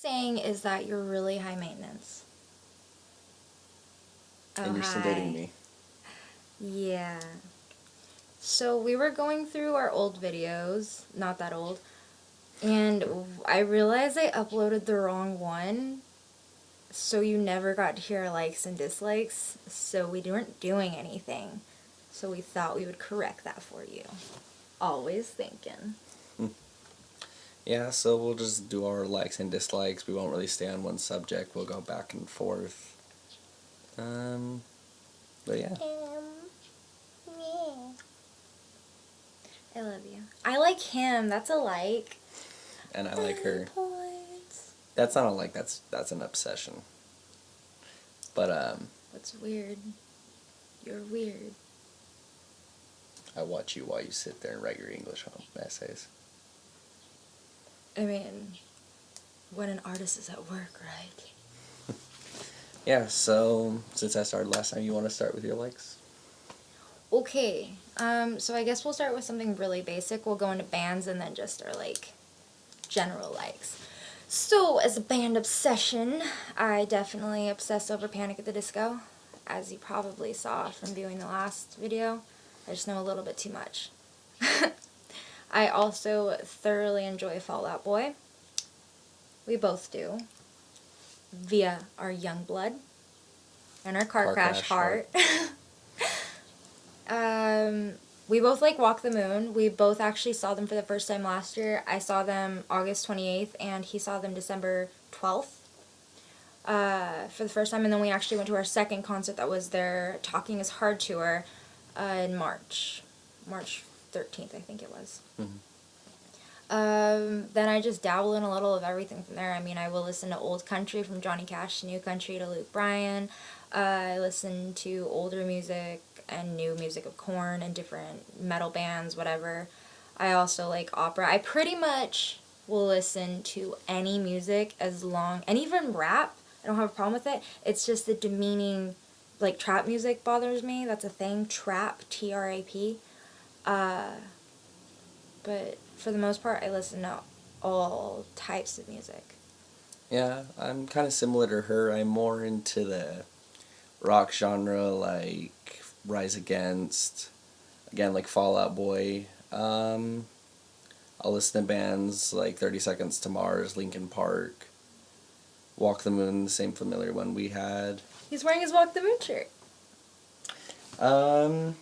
saying is that you're really high maintenance. And you're still dating me. Yeah. So we were going through our old videos, not that old, and I realized I uploaded the wrong one. So you never got to hear likes and dislikes, so we weren't doing anything. So we thought we would correct that for you. Always thinking. Yeah, so we'll just do our likes and dislikes. We won't really stay on one subject. We'll go back and forth. But yeah. I love you. I like him. That's a like. And I like her. Points. That's not a like, that's an obsession. But What's weird? You're weird. I watch you while you sit there and write your English essays. I mean, when an artist is at work, right? Yeah, so since I started last time, you want to start with your likes? Okay, so I guess we'll start with something really basic. We'll go into bands and then just our, like, general likes. So, as a band obsession, I definitely obsess over Panic at the Disco, as you probably saw from viewing the last video. I just know a little bit too much. I also thoroughly enjoy Fall Out Boy. We both do. Via our Youngblood and our Car Crash Heart. We both like Walk the Moon. We both actually saw them for the first time last year. I saw them August 28th, and he saw them December 12th for the first time. And then we actually went to our second concert that was their Talking is Hard tour in March 13th, I think it was. Then I just dabble in a little of everything from there. I mean, I will listen to old country from Johnny Cash to new country to Luke Bryan. I listen to older music and new music of Korn and different metal bands, whatever. I also like opera. I pretty much will listen to any music as long, and even rap. I don't have a problem with it. It's just the demeaning, like, trap music bothers me. That's a thing. Trap, T-R-A-P. But for the most part, I listen to all types of music. Yeah, I'm kind of similar to her. I'm more into the rock genre, like Rise Against, again, like Fall Out Boy. I'll listen to bands like 30 Seconds to Mars, Linkin Park, Walk the Moon, the same familiar one we had. He's wearing his Walk the Moon shirt. I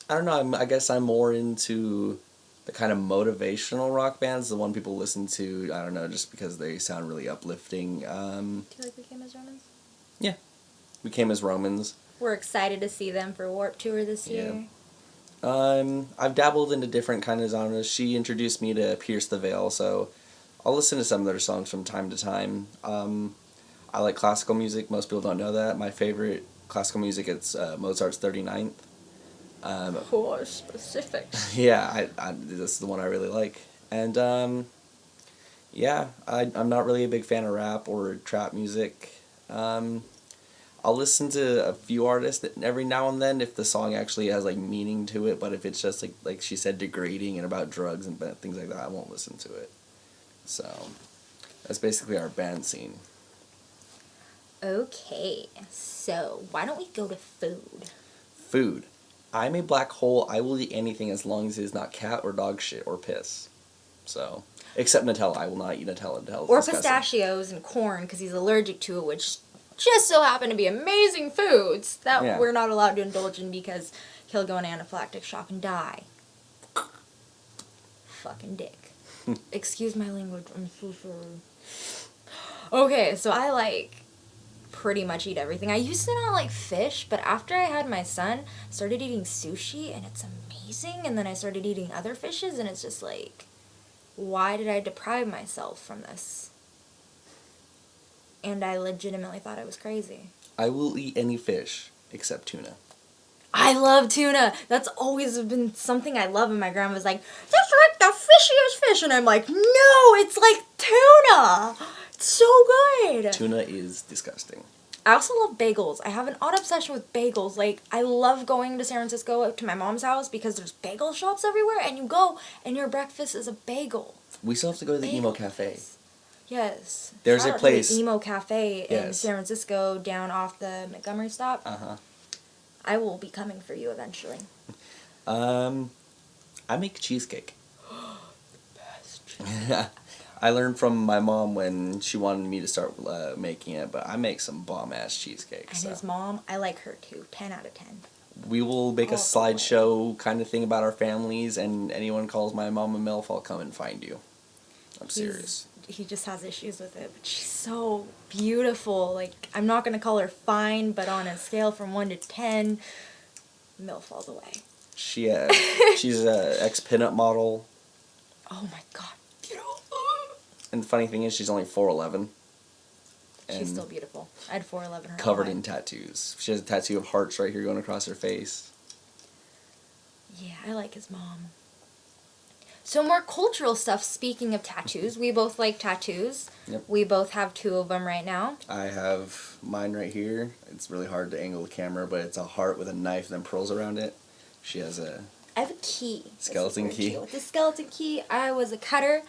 don't know, I guess I'm more into the kind of motivational rock bands, the one people listen to, I don't know, just because they sound really uplifting. Do you like We Came as Romans? Yeah. We Came as Romans. We're excited to see them for Warped Tour this year. I've dabbled into different kind of genres. She introduced me to Pierce the Veil, so I'll listen to some of their songs from time to time. I like classical music. Most people don't know that. My favorite classical music, it's Mozart's 39th. Specific. Yeah, this is the one I really like. And, yeah, I'm not really a big fan of rap or trap music. I'll listen to a few artists that every now and then if the song actually has, like, meaning to it, but if it's just, like she said, degrading and about drugs and things like that, I won't listen to it. So, that's basically our band scene. Okay, so why don't we go to food? Food. I'm a black hole. I will eat anything as long as it is not cat or dog shit or piss. So, except Nutella. I will not eat Nutella. Nutella's Or disgusting. pistachios and corn, because he's allergic to it, which just so happen to be amazing foods that we're not allowed to indulge in because he'll go in anaphylactic shock and die. Fucking dick. Excuse my language, I'm so sorry. Okay, so I, like, pretty much eat everything. I used to not like fish, but after I had my son, I started eating sushi, and it's amazing, and then I started eating other fishes, and it's just like, why did I deprive myself from this? And I legitimately thought I was crazy. I will eat any fish except tuna. I love tuna. That's always been something I love, and my grandma was like, that's like the fishiest fish, and I'm like, no, it's like tuna. It's so good. Tuna is disgusting. I also love bagels. I have an odd obsession with bagels. Like, I love going to San Francisco to my mom's house because there's bagel shops everywhere, and you go, and your breakfast is a bagel. We still have to go to the Emo Cafe. Yes. There's Shout a out to place- the Emo Cafe in Yes. San Francisco down off the Montgomery stop. Uh-huh. I will be coming for you eventually. I make cheesecake. I learned from my mom when she wanted me to start making it, but I make some bomb-ass cheesecake. And So. his mom, I like her too. 10 out of 10. We will make a All the way. slideshow kind of thing about our families, and anyone calls my mom a MILF, I'll come and find you. I'm serious. He just has issues with it, but she's so beautiful. Like, I'm not going to call her fine, but on a scale from 1 to 10, MILF all the way. She's a ex-pinup model, Oh my god. and the funny thing is she's only 4'11". She's and still beautiful. I had 4'11" her covered whole in life. tattoos. She has a tattoo of hearts right here going across her face. Yeah, I like his mom. So more cultural stuff, speaking of tattoos. We both like tattoos. Yep. We both have 2 of them right now. I have mine right here. It's really hard to angle the camera, but it's a heart with a knife and then pearls around it. She has a... I have a key. This is Skeleton very key. cute. With the skeleton key, I was a cutter.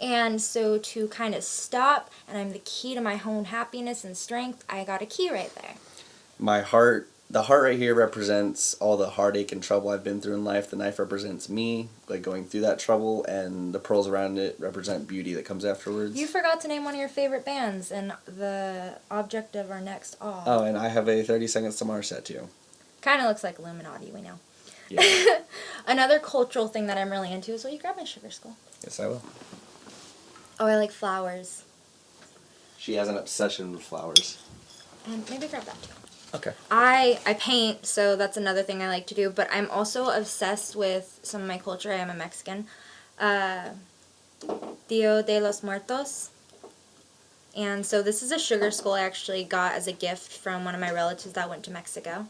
And so to kind of stop, and I'm the key to my own happiness and strength, I got a key right there. My heart... The heart right here represents all the heartache and trouble I've been through in life. The knife represents me, like going through that trouble, and the pearls around it represent beauty that comes afterwards. You forgot to name one of your favorite bands and the object of our next awe. Oh, and I have a 30 Seconds to Mars tattoo. Kind of looks like Illuminati, we know. Yeah. Another cultural thing that I'm really into is, will you grab my sugar skull? Yes, I will. Oh, I like flowers. She has an obsession with flowers. And maybe grab that too. Okay. I paint, so that's another thing I like to do, but I'm also obsessed with some of my culture. I am a Mexican. Dia de los Muertos. And so this is a sugar skull I actually got as a gift from one of my relatives that went to Mexico.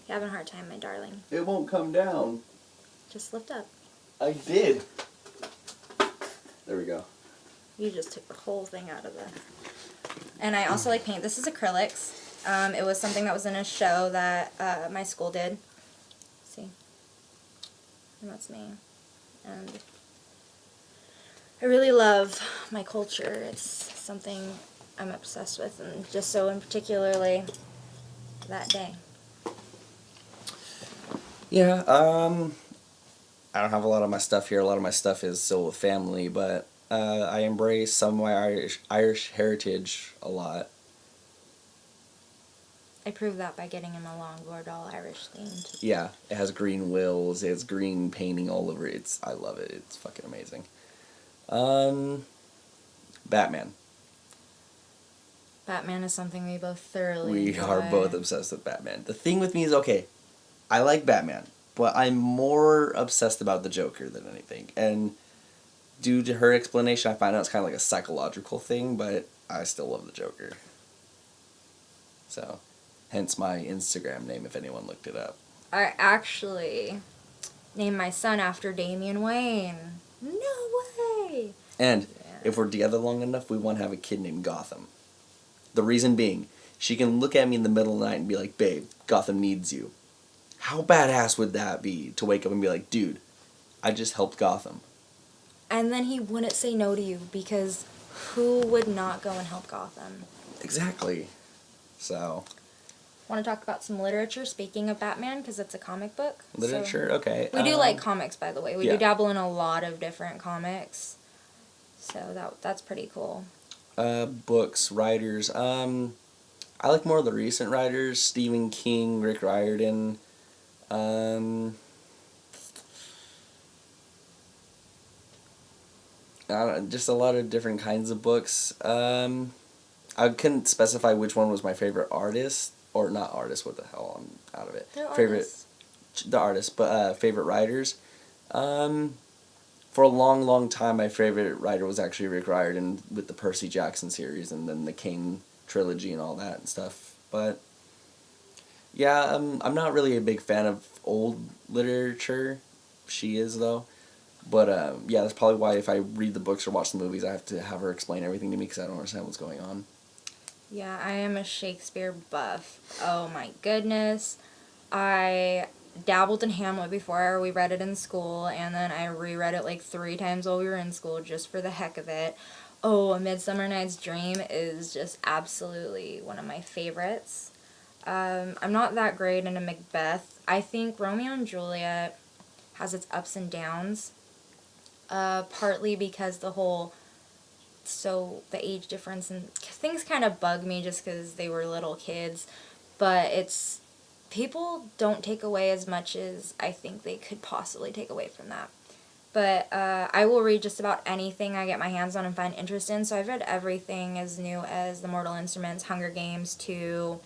You having a hard time, my darling. It won't come down. Just lift up. I did. There we go. You just took the whole thing out of the... And I also like paint. This is acrylics. It was something that was in a show that my school did. See? And that's me. And I really love my culture. It's something I'm obsessed with, and just so in particularly that day. Yeah, I don't have a lot of my stuff here. A lot of my stuff is still with family, but I embrace some of my Irish heritage a lot. I proved that by getting him a longboard all Irish themed. Yeah, it has green wheels. It has green painting all over it. I love it. It's fucking amazing. Batman. Batman is something we both thoroughly We enjoy. are both obsessed with Batman. The thing with me is, okay, I like Batman, but I'm more obsessed about the Joker than anything. And due to her explanation, I find out it's kind of like a psychological thing, but I still love the Joker. So, hence my Instagram name, if anyone looked it up. I actually named my son after Damian Wayne. No way! And Yeah. if we're together long enough, we want to have a kid named Gotham. The reason being, she can look at me in the middle of the night and be like, babe, Gotham needs you. How badass would that be to wake up and be like, dude, I just helped Gotham. And then he wouldn't say no to you, because who would not go and help Gotham? Exactly. So, Want to talk about some literature, speaking of Batman, because it's a comic book? literature, So, okay. we do like comics, by the way. We yeah. do dabble in a lot of different comics. So that's pretty cool. Books, writers. I like more of the recent writers. Stephen King, Rick Riordan. Just a lot of different kinds of books. I couldn't specify which one was my favorite artist, or not artist. What the hell? I'm out of it. They're favorite, artists. the artist, but favorite writers. For a long, long time, my favorite writer was actually Rick Riordan with the Percy Jackson series, and then the King trilogy and all that and stuff. But yeah, I'm not really a big fan of old literature. She is though. But yeah, that's probably why if I read the books or watch the movies, I have to have her explain everything to me because I don't understand what's going on. Yeah, I am a Shakespeare buff. Oh my goodness. I dabbled in Hamlet before. We read it in school, and then I reread it like 3 times while we were in school just for the heck of it. Oh, A Midsummer Night's Dream is just absolutely one of my favorites. I'm not that great into Macbeth. I think Romeo and Juliet has its ups and downs. Partly because the age difference and things kind of bug me just because they were little kids. But people don't take away as much as I think they could possibly take away from that. But I will read just about anything I get my hands on and find interest in. So I've read everything as new as The Mortal Instruments, Hunger Games, to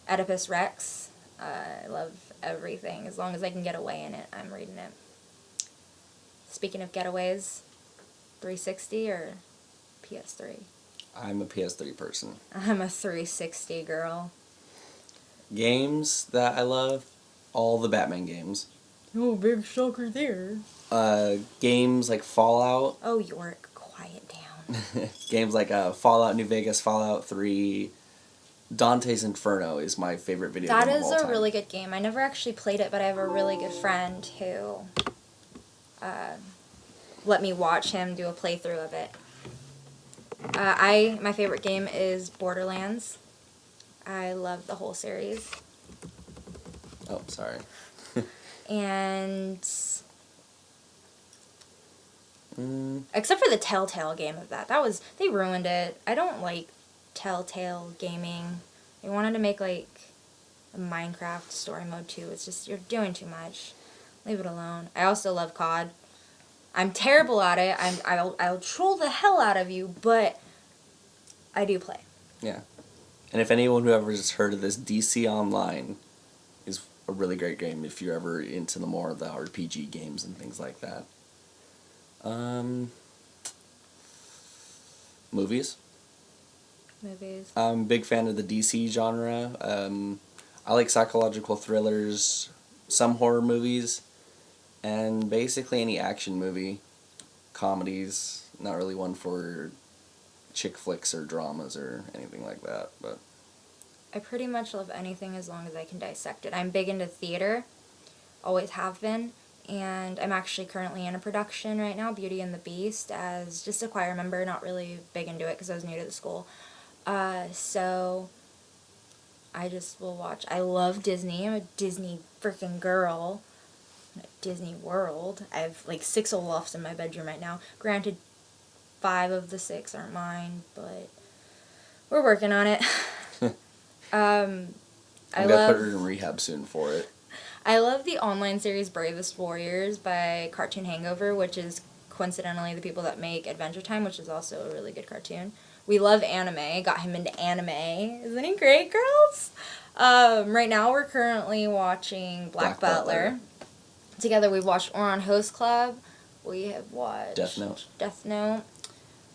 Oedipus Rex. I love everything. As long as I can get away in it, I'm reading it. Speaking of getaways, 360 or PS3? I'm a PS3 person. I'm a 360 girl. Games that I love, all the Batman games. Oh, big shocker there. Games like Fallout. Oh, York, quiet down. Games like Fallout New Vegas, Fallout 3. Dante's Inferno is my favorite video That game of is all a time. really good game. I never actually played it, but I have a really good friend who let me watch him do a playthrough of it. My favorite game is Borderlands. I love the whole series. Oh, sorry. And except for the Telltale game of that. They ruined it. I don't like Telltale gaming. They wanted to make like a Minecraft story mode too. It's just, you're doing too much. Leave it alone. I also love COD. I'm terrible at it. I'll troll the hell out of you, but I do play. Yeah. And if anyone who ever has heard of this, DC Online is a really great game if you're ever into the more of the RPG games and things like that. Movies. Movies. I'm a big fan of the DC genre. I like psychological thrillers, some horror movies, and basically any action movie. Comedies, not really one for chick flicks or dramas or anything like that, but I pretty much love anything as long as I can dissect it. I'm big into theater, always have been, and I'm actually currently in a production right now, Beauty and the Beast, as just a choir member, not really big into it because I was new to the school. So I just will watch. I love Disney. I'm a Disney freaking girl. I'm at Disney World. I have like 6 Olafs in my bedroom right now. Granted, 5 of the 6 aren't mine, but we're working on it. I'm gonna put her in rehab soon for it. I love the online series Bravest Warriors by Cartoon Hangover, which is coincidentally the people that make Adventure Time, which is also a really good cartoon. We love anime. Got him into anime. Isn't he great, girls? Right now we're currently watching Black Butler. Together we've watched Ouran Host Club. We have watched Death Note. Death Note.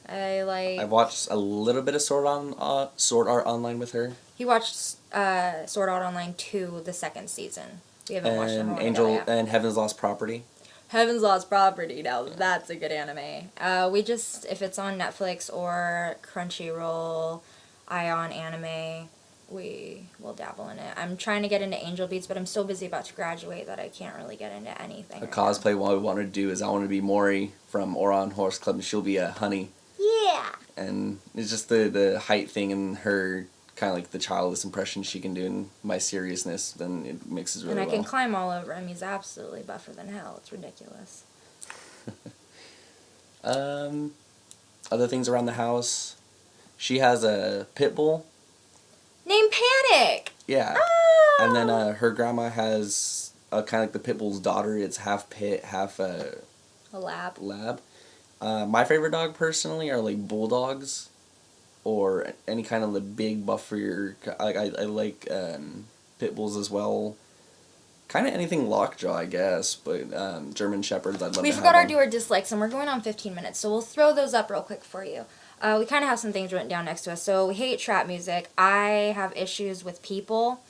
I've watched a little bit of Sword Art Online with her. He watched Sword Art Online 2, the second season. We haven't watched them all Angel together yet. and Heaven's Lost Property. Heaven's Lost Property, now that's a good anime. If it's on Netflix or Crunchyroll, Ion Anime, we will dabble in it. I'm trying to get into Angel Beats, but I'm so busy about to graduate that I can't really get into anything. A cosplay what I want to do is I want to be Mori from Ouran Horse Club and she'll be a Honey. Yeah! And it's just the height thing and her kind of like the childless impression she can do and my seriousness, then it mixes really well. And I can climb all over him. He's absolutely buffer than hell. It's ridiculous. Other things around the house. She has a pit bull. Named Panic! Yeah. Oh! And then her grandma has kind of like the pit bull's daughter. It's half pit, half a lab. My favorite dog personally are like bulldogs, or any kind of the big buffer. I like pit bulls as well. Kind of anything lockjaw, I guess, but German shepherds I'd love to have. We forgot our do or dislikes, and we're going on 15 minutes, so we'll throw those up real quick for you. We kind of have some things written down next to us. So we hate trap music. I have issues with people.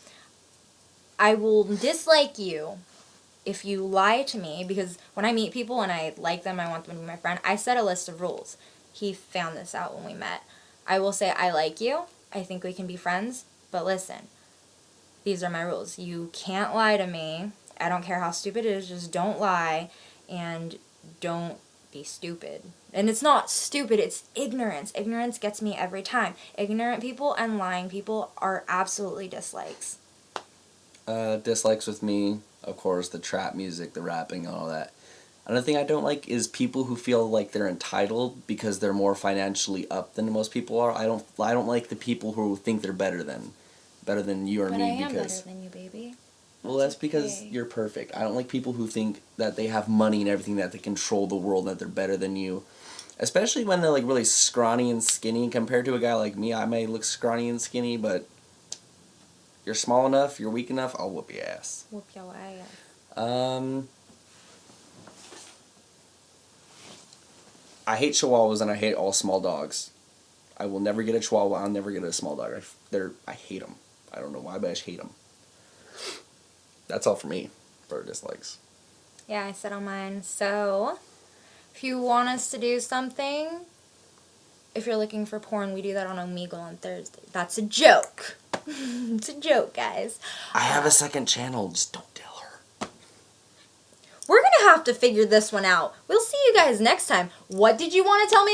I will dislike you if you lie to me, because when I meet people and I like them, I want them to be my friend, I set a list of rules. He found this out when we met. I will say, I like you. I think we can be friends. But listen, these are my rules. You can't lie to me. I don't care how stupid it is. Just don't lie. And don't be stupid. And it's not stupid, it's ignorance. Ignorance gets me every time. Ignorant people and lying people are absolutely dislikes. Dislikes with me, of course, the trap music, the rapping, and all that. Another thing I don't like is people who feel like they're entitled because they're more financially up than most people are. I don't like the people who think they're better than you or But me I am because better than you, baby. well, that's because okay. you're perfect. I don't like people who think that they have money and everything, that they control the world, that they're better than you. Especially when they're like really scrawny and skinny compared to a guy like me. I may look scrawny and skinny, but you're small enough, you're weak enough, I'll whoop your ass. Whoop your ass. I hate chihuahuas and I hate all small dogs. I will never get a chihuahua. I'll never get a small dog. I hate them. I don't know why, but I just hate them. That's all for me for dislikes. Yeah, I said on mine. So, if you want us to do something, if you're looking for porn, we do that on Omegle on Thursday. That's a joke. It's a joke, guys. I have a second channel. Just don't tell her. We're going to have to figure this one out. We'll see you guys next time. What did you want to tell me